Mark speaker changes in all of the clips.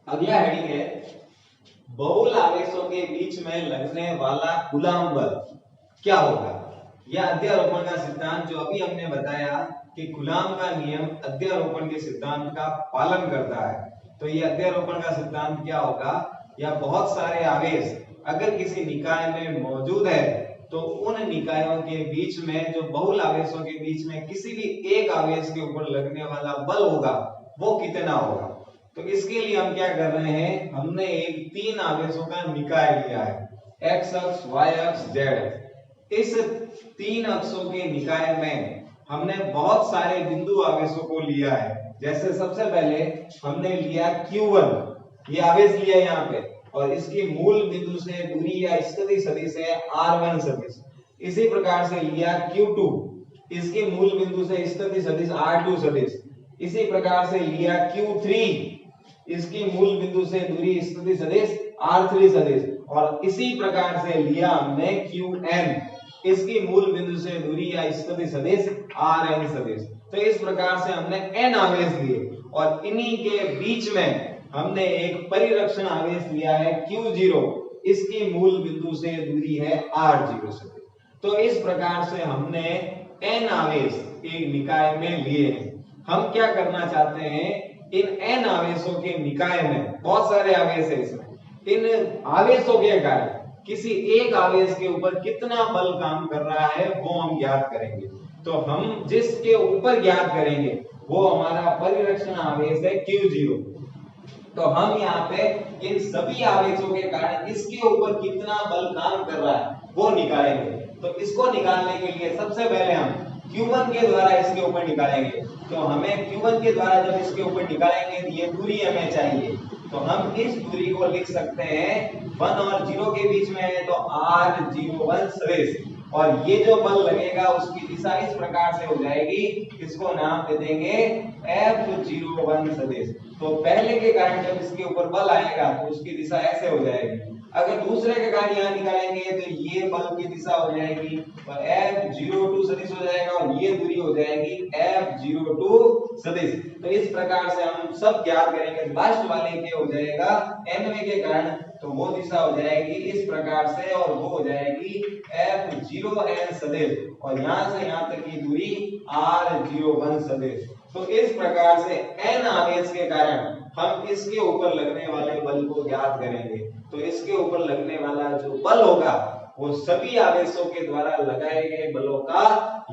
Speaker 1: अगला हेडिंग है बहुल आवेशों के बीच में लगने वाला कूलम्ब बल क्या होगा। यह अध्यारोपण का सिद्धांत जो अभी हमने बताया कि कूलम्ब का नियम अध्यारोपण के सिद्धांत का पालन करता है। तो यह अध्यारोपण का सिद्धांत क्या होगा, या बहुत सारे आवेश अगर किसी निकाय में मौजूद है तो उन निकायों के बीच में जो बहुल आवेशों के बीच में किसी भी एक आवेश के ऊपर लगने वाला बल होगा वो कितना होगा। तो इसके लिए हम क्या कर रहे हैं, हमने एक 3 आवेशों का निकाय लिया है, x अक्ष, y अक्ष, z अक्ष। इस 3 अक्षों के निकाय में हमने बहुत सारे बिंदु आवेशों को लिया है। जैसे सबसे पहले हमने लिया q1, ये आवेश लिया यहाँ पे, और इसकी मूल बिंदु से दूरी या स्थिति सदिश है r1 सदिश। इसी प्रकार से लिया q2, इसके मूल बिंदु से स्थिति सदिश r2 सदिश। इसी प्रकार से लिया q3, इसकी मूल बिंदु से दूरी स्थिति सदिश r3 सदिश। और इसी प्रकार से लिया हमने qn, इसकी मूल बिंदु से दूरी या स्थिति सदिश rn सदिश। तो इस प्रकार से हमने n आवेश लिए और इन्हीं के बीच में हमने एक परिरक्षण आवेश लिया है q0, इसकी मूल बिंदु से दूरी है r0 सदिश। तो इस प्रकार से हमने n आवेश एक निकाय में लिए हैं। हम क्या करना चाहते हैं, इन n आवेशों के निकाय में बहुत सारे आवेश है, इसमें इन आवेशों के कारण किसी एक आवेश के ऊपर कितना बल काम कर रहा है वो हम ज्ञात करेंगे। तो हम जिसके ऊपर ज्ञात करेंगे वो हमारा परिरक्षण आवेश है q0। तो हम यहाँ पे इन सभी आवेशों के कारण इसके ऊपर कितना बल काम कर रहा है वो निकालेंगे। तो इसको निकालने के लिए सबसे पहले हम q1 के द्वारा इसके ऊपर निकालेंगे। तो हमें q1 के द्वारा जब इसके ऊपर निकालेंगे तो ये दूरी हमें चाहिए। तो हम इस दूरी को लिख सकते हैं 1 और 0 के बीच में है तो r01 सदिश, और ये जो बल लगेगा उसकी दिशा इस प्रकार से हो जाएगी, इसको नाम दे देंगे F01 सदिश। तो पहले के कारण जब इसके ऊपर बल आएगा तो उसकी दिशा ऐसे हो जाएगी। अगर दूसरे के कारण यहाँ निकालेंगे तो ये बल की दिशा हो जाएगी तो F02 सदिश हो जाएगा, और ये दूरी हो जाएगी F02 सदिश। तो इस प्रकार से हम सब ज्ञात करेंगे। लास्ट वाले के हो जाएगा nवे के कारण, तो वो दिशा हो जाएगी इस प्रकार से, और वो हो जाएगी F0n सदिश, और यहाँ से यहाँ तक की दूरी R01 सदिश। तो इस प्रकार से n आवेश के कारण हम इसके ऊपर लगने वाले बल को ज्ञात करेंगे। तो इसके ऊपर लगने वाला जो बल होगा वो सभी आवेशों के द्वारा लगाए गए बलों का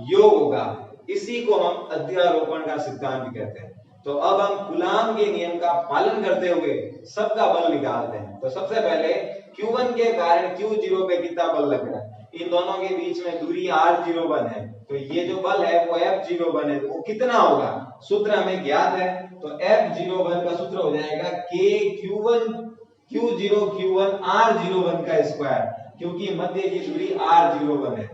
Speaker 1: योग होगा। इसी को हम अध्यारोपण का सिद्धांत कहते हैं। तो अब हम कूलम्ब के नियम का पालन करते हुए सबका बल निकालते हैं। तो सबसे पहले q1 के कारण q0 पे कितना बल लग रहा है, इन दोनों के बीच में दूरी r01 है, तो ये जो बल है वो F01 है, वो कितना होगा, सूत्र हमें ज्ञात है। तो F01 का सूत्र हो जाएगा k q0 q1 r01 का स्क्वायर, क्योंकि मध्य की दूरी r01 है,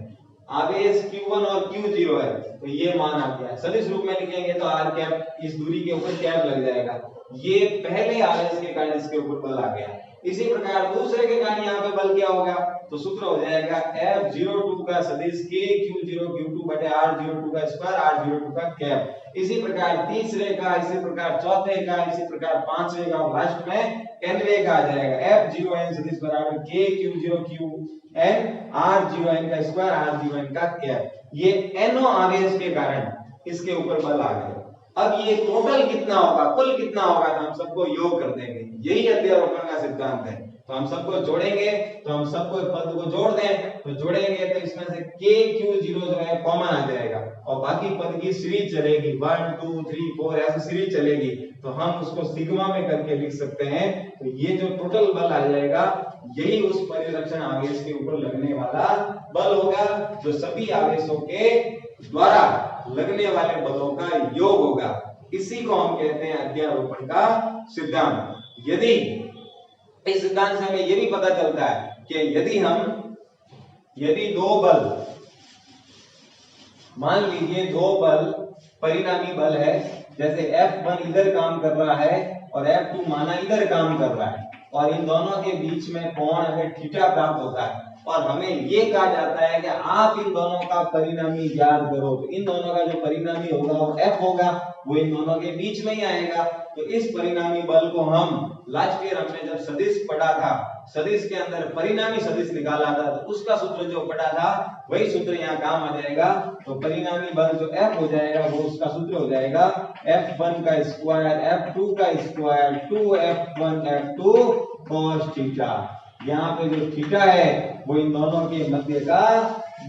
Speaker 1: आवेश q1 और q0 है, तो ये मान आ गया। सदिश रूप में लिखेंगे तो r कैप, इस दूरी के ऊपर कैप लग जाएगा, ये पहले आवेश के कारण इसके ऊपर बल आ गया। इसी प्रकार दूसरे के कारण यहाँ पे बल क्या होगा, तो सूत्र हो जाएगा F02 का सदिश k q0 q2 बटे r02 का स्क्वायर r02 का कैप। इसी प्रकार तीसरे का, इसी प्रकार चौथे का, इसी प्रकार पांचवे का, लास्ट में nवे का आ जाएगा F0n सदिश बराबर k q0 qn r0n का स्क्वायर r0n का कैप। ये nों आवेश के कारण इसके ऊपर बल आ गया। अब ये टोटल कितना होगा, कुल कितना होगा, तो हम सबको योग कर देंगे। यही अध्यारोपण का सिद्धांत है। तो हम सबको जोड़ेंगे, तो हम सबको पद को जोड़ दें, तो जोड़ेंगे तो इसमें से k q0 जो है कॉमन आ जाएगा, और बाकी पद की सीरीज चलेगी 1 2 3 4 ऐसे सीरीज चलेगी, तो हम उसको सिग्मा में करके लिख सकते हैं। तो ये जो टोटल बल आ जाएगा यही उस परिरक्षण आवेश के ऊपर लगने वाला बल होगा, जो सभी आवेशों के द्वारा लगने वाले बलों का योग होगा। इसी को हम कहते हैं अध्यारोपण का सिद्धांत। यदि इस सिद्धांत से हमें यह भी पता चलता है कि यदि दो बल, मान लीजिए दो बल परिणामी बल है, जैसे F1 इधर काम कर रहा है और F2 माना इधर काम कर रहा है, और इन दोनों के बीच में कोण अगर थीटा प्राप्त होता है और हमें ये कहा जाता है कि आप इन दोनों का परिणामी ज्ञात करो। तो इन दोनों का जो परिणामी होगा वो F होगा, वो इन दोनों के बीच में ही आएगा। तो इस परिणामी बल को हम लास्ट ईयर हमने जब सदिश पढ़ा था, सदिश के अंदर परिणामी सदिश निकाला था, तो उसका सूत्र जो पढ़ा था वही सूत्र यहाँ काम आ जाएगा। तो परिणामी बल जो F हो जाएगा वो उसका सूत्र हो जाएगा F1 का स्क्वायर F2 का square 2F1 F2 cos theta. यहाँ पे जो थीटा है वो इन दोनों के मध्य का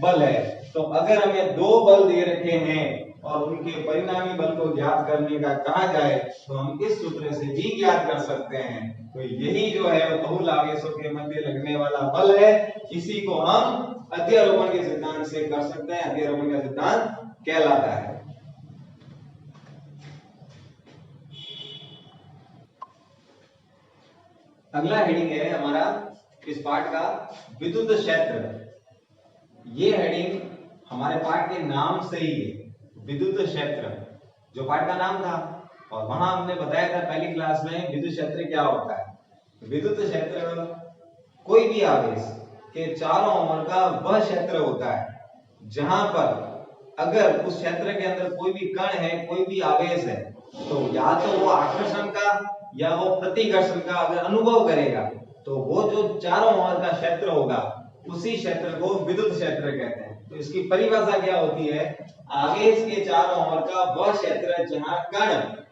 Speaker 1: बल है। तो अगर हमें दो बल दे रखे हैं और उनके परिणामी बल को ज्ञात करने का कहा जाए तो हम इस सूत्र से भी ज्ञात कर सकते हैं। तो यही जो है वो बहुल आवेशों के मध्य लगने वाला बल है। इसी को हम अध्यारोपण के सिद्धांत से कर सकते हैं, अध्यारोपण का सिद्धांत कहलाता है। अगला हेडिंग है हमारा इस पाठ का विद्युत क्षेत्र। ये हेडिंग हमारे पाठ के नाम से ही है, विद्युत क्षेत्र जो पाठ का नाम था। और वहां हमने बताया था पहली क्लास में विद्युत क्षेत्र क्या होता है। विद्युत क्षेत्र कोई भी आवेश के चारों ओर का वह क्षेत्र होता है जहां पर अगर उस क्षेत्र के अंदर कोई भी कण है, कोई भी आवेश है, तो या तो वो आकर्षण का या वो प्रतिकर्षण का अगर अनुभव करेगा तो वो जो चारों ओर का क्षेत्र होगा उसी क्षेत्र को विद्युत क्षेत्र कहते हैं। तो इसकी परिभाषा क्या होती है, आवेश के चारों ओर का वह क्षेत्र जहां कण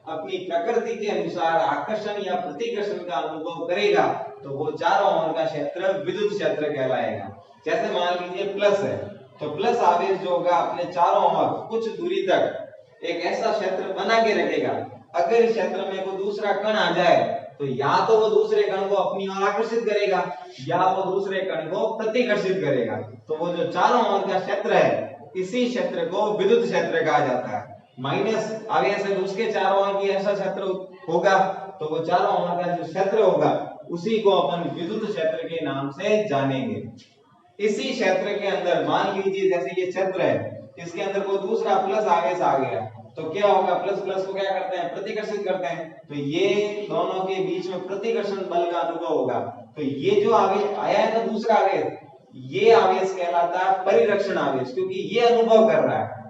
Speaker 1: अपनी प्रकृति के अनुसार आकर्षण या प्रतिकर्षण का अनुभव करेगा तो वो चारों ओर का क्षेत्र विद्युत क्षेत्र कहलाएगा। जैसे मान लीजिए प्लस है, तो प्लस आवेश जो होगा अपने चारों ओर कुछ दूरी तक एक ऐसा क्षेत्र बना के रखेगा। अगर इस क्षेत्र में कोई दूसरा कण आ जाए तो या तो वो दूसरे कण को अपनी ओर आकर्षित करेगा या वो दूसरे कण को प्रतिकर्षित करेगा। तो वो जो चारों ओर का क्षेत्र है इसी क्षेत्र को विद्युत क्षेत्र कहा जाता है। माइनस आवेश है तो उसके चारों ओर की ऐसा क्षेत्र होगा तो वो चारों ओर का जो क्षेत्र होगा उसी को अपन विद्युत क्षेत्र के नाम से जानेंगे। इसी क्षेत्र के अंदर मान लीजिए जैसे ये क्षेत्र है, इसके अंदर कोई दूसरा प्लस आवेश आ गया तो क्या होगा, प्लस प्लस को क्या करते हैं, प्रतिकर्षित करते हैं। तो ये दोनों के बीच में प्रतिकर्षण बल का अनुभव होगा। तो ये जो आवेश आया है ना दूसरा आवेश, ये आवेश कहलाता है परिरक्षण आवेश, क्योंकि ये अनुभव कर रहा है।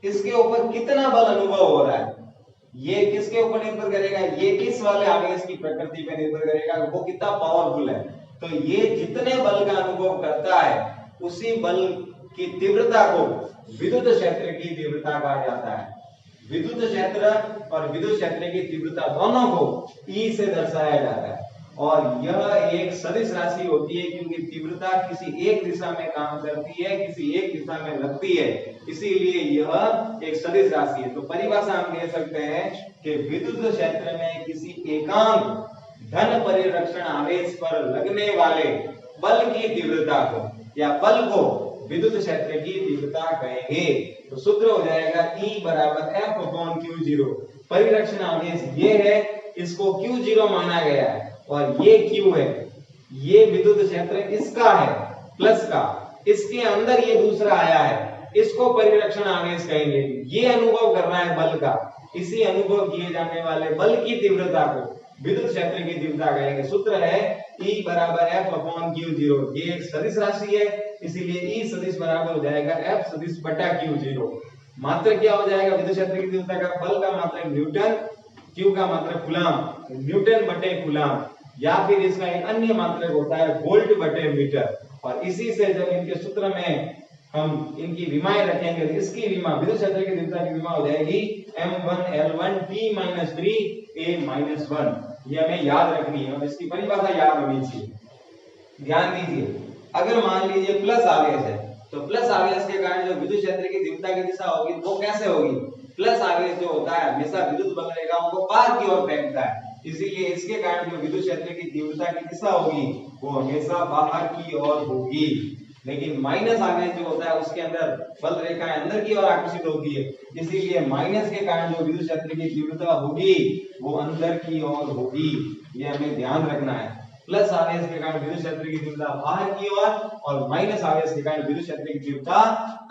Speaker 1: इसके ऊपर कितना बल अनुभव हो रहा है ये किसके ऊपर निर्भर करेगा, ये इस वाले आवेश की प्रकृति पर निर्भर करेगा, वो कितना पावरफुल है। तो ये जितने बल का अनुभव करता है उसी बल की तीव्रता को विद्युत क्षेत्र की तीव्रता कहा जाता है। विद्युत क्षेत्र और विद्युत क्षेत्र की तीव्रता दोनों को E से दर्शाया जाता है और यह एक सदिश राशि होती है क्योंकि तीव्रता किसी एक दिशा में काम करती है, किसी एक दिशा में लगती है, इसीलिए यह एक सदिश राशि है। तो परिभाषा हम कह सकते हैं कि विद्युत क्षेत्र में किसी एकांक धन परिरक्षण आवेश पर लगने वाले बल की तीव्रता को या बल को विद्युत क्षेत्र की तीव्रता कहेंगे। तो सूत्र हो जाएगा E बराबर F अपॉन Q0। परिरक्षण आवेश ये है, इसको Q0 माना गया है और ये Q है, ये विद्युत क्षेत्र इसका है प्लस का, इसके अंदर ये दूसरा आया है, इसको परिरक्षण आवेश कहेंगे। ये अनुभव कर रहा है बल का, इसी अनुभव किए जाने वाले बल की तीव्रता को विद्युत क्षेत्र की तीव्रता कहेंगे। सूत्र है E बराबर F अपॉन Q0। ये एक सदिश राशि है इसीलिए E सदिश बराबर हो जाएगा F सदिश बटा Q0। मात्रक क्या हो जाएगा, विद्युत क्षेत्र की तीव्रता का बल का मात्रक न्यूटन, Q का मात्रक कूलम, न्यूटन बटे कूलम, या फिर इसका एक अन्य मात्रक होता है वोल्ट बटे मीटर। और इसी से जब इनके सूत्र में हम इनकी विमाएं रखेंगे तो इसकी विमा विद्युत क्षेत्र की तीव्रता की विमा हो जाएगी M1L1 T-3 A-1। ये हमें याद रखनी है और इसकी परिभाषा याद होनी चाहिए। ध्यान दीजिए, अगर मान लीजिए प्लस आवेश है तो प्लस आवेश के कारण जो विद्युत क्षेत्र की तीव्रता की दिशा होगी वो कैसे होगी, प्लस आवेश जो होता है हमेशा विद्युत बल रेखाओं को बाहर की ओर फेंकता है, इसीलिए इसके कारण जो विद्युत क्षेत्र की तीव्रता की दिशा होगी वो हमेशा बाहर की ओर होगी। लेकिन माइनस आवेश जो होता है उसके अंदर बल रेखाएं अंदर की ओर आकर्षित होती है, इसीलिए माइनस के कारण जो विद्युत क्षेत्र की तीव्रता होगी वो अंदर की ओर होगी। ये हमें ध्यान रखना है। प्लस आवेश के कारण विद्युत क्षेत्र की तीव्रता बाहर की ओर और माइनस आवेश के कारण विद्युत क्षेत्र की तीव्रता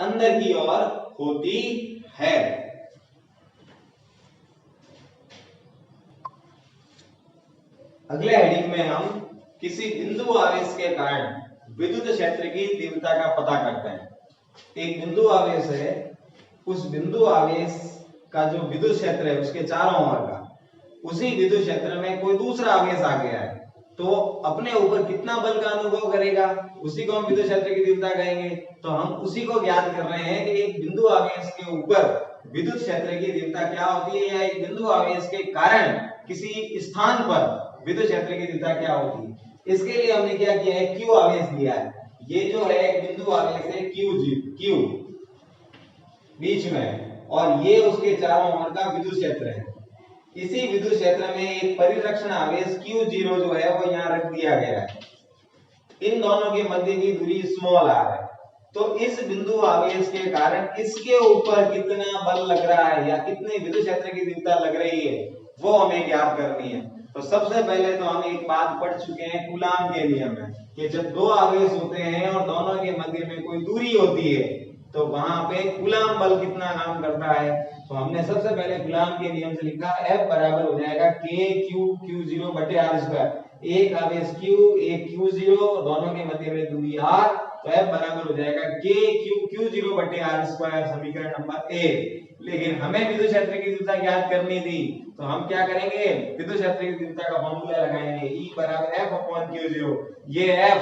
Speaker 1: अंदर की ओर होती है। अगले हेडिंग में हम किसी बिंदु आवेश के कारण विद्युत क्षेत्र की तीव्रता का पता करते हैं। एक बिंदु आवेश है, उस बिंदु आवेश का जो विद्युत क्षेत्र है उसके चारों ओर का, उसी विद्युत क्षेत्र में कोई दूसरा आवेश आ गया है तो अपने ऊपर कितना बल का अनुभव करेगा, उसी को हम विद्युत क्षेत्र की तीव्रता कहेंगे। तो हम उसी को ज्ञात कर रहे हैं कि एक बिंदु आवेश के ऊपर विद्युत क्षेत्र की तीव्रता क्या होती है, या एक बिंदु आवेश के कारण किसी स्थान पर विद्युत क्षेत्र की तीव्रता क्या होती है। इसके लिए हमने क्या किया है, क्यू आवेश लिया है। ये जो है एक बिंदु आवेश है क्यू बीच में, और ये उसके चारों ओर का विद्युत क्षेत्र है। इसी विद्युत क्षेत्र में एक परिरक्षण आवेश Q0 जो है वो यहाँ रख दिया गया है। इन दोनों के मध्य की दूरी स्मॉल r है। तो इस बिंदु आवेश के कारण इसके ऊपर कितना बल लग रहा है या कितनी विद्युत क्षेत्र की तीव्रता लग रही है वो हमें ज्ञात करनी है। तो सबसे पहले तो हम एक बात पढ़ चुके हैं कूलाम के नियम में कि जब दो आवेश होते हैं और दोनों के मध्य में कोई दूरी होती है तो वहां पे कूलाम बल कितना काम करता है। तो हमने सबसे पहले कूलाम के नियम से लिखा F बराबर हो जाएगा Q0 बटे r स्क्वायर। एक आवेश Q, एक Q0, दोनों के मध्य में दूरी r, तो F बराबर हो जाएगा Q0 बटे r स्क्वायर, समीकरण नंबर 1। लेकिन हमें विद्युत क्षेत्र की तीव्रता ज्ञात करनी थी तो हम क्या करेंगे, विद्युत क्षेत्र की तीव्रता का फॉर्मूला लगाएंगे, E बराबर F/Q0। ये F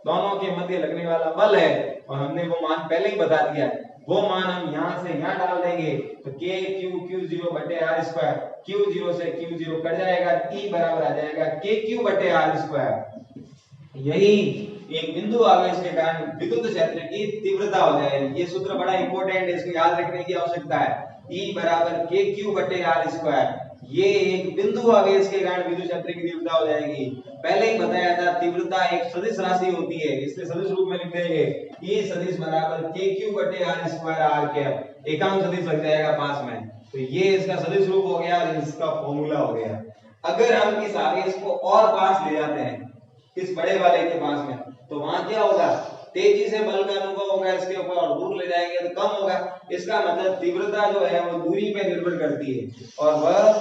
Speaker 1: दोनों के मध्य लगने वाला बल है और हमने वो मान पहले ही बता दिया है। वो मान हम यहां से यहां डाल देंगे तो Q0 बटे r स्क्वायर, Q0 से Q0 कट जाएगा, E बराबर आ जाएगा KQ बटे r स्क्वायर। यही एक बिंदु आवेश के कारण विद्युत क्षेत्र की तीव्रता हो जाएगी। ये सूत्र बड़ा इंपॉर्टेंट है, इसको याद रखने की आवश्यकता है। E बराबर KQ बटे r स्क्वायर, ये एक बिंदु आवेश के कारण विद्युत क्षेत्र की तीव्रता हो जाएगी। पहले ही बताया था तीव्रता एक सदिश राशि होती है, इसलिए सदिश रूप में लिख देंगे E सदिश बराबर KQ बटे r स्क्वायर r कैप, एकांक सदिश लग जाएगा पास में। तो ये इसका सदिश रूप हो गया और इसका फॉर्मूला हो गया। अगर हम इस आवेश को और पास ले जाते हैं, इस बड़े वाले के पास में, तो वहां क्या होगा, तेजी से बल का अनुभव होगा इसके ऊपर, और दूर ले जाएंगे तो कम होगा। इसका मतलब तीव्रता जो है वो दूरी पे निर्भर करती है, और वह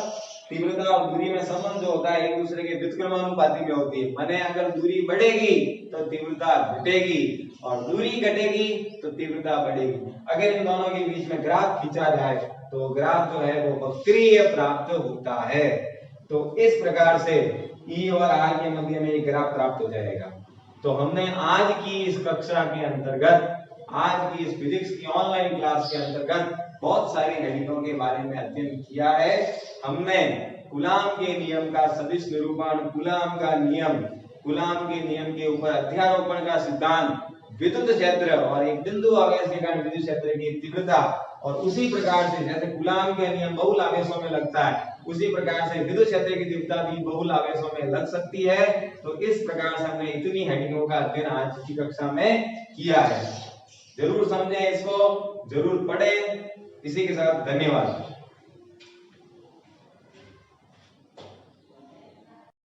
Speaker 1: तीव्रता और दूरी में संबंध जो होता है एक दूसरे के व्युत्क्रमानुपाती में होती है। माने अगर दूरी बढ़ेगी तो तीव्रता घटेगी और दूरी घटेगी तो तीव्रता बढ़ेगी। अगर इन दोनों के बीच में ग्राफ खींचा जाए तो ग्राफ जो है वो वक्रीय प्राप्त होता है। तो इस प्रकार से E और R के मध्य में एक ग्राफ प्राप्त हो जाएगा। तो हमने आज की इस कक्षा के अंतर्गत, आज की इस फिजिक्स की ऑनलाइन क्लास के अंतर्गत बहुत सारी गणितों के बारे में अध्ययन किया है। हमने कूलाम के नियम का सदिश निरूपण, कूलाम के नियम के ऊपर अध्यारोपण का सिद्धांत, विद्युत क्षेत्र और एक बिंदु आवेश के कारण विद्युत क्षेत्र की तीव्रता, और उसी प्रकार से जैसे कूलाम का नियम बहुल आवेशों में लगता है उसी प्रकार से विद्युत क्षेत्र की तीव्रता भी बहुल आवेशों में लग सकती है। तो इस प्रकार से हमने इतनी हेडिंगों का अध्ययन आज की कक्षा में किया है। जरूर समझें इसको, जरूर पढ़ें। इसी के साथ धन्यवाद।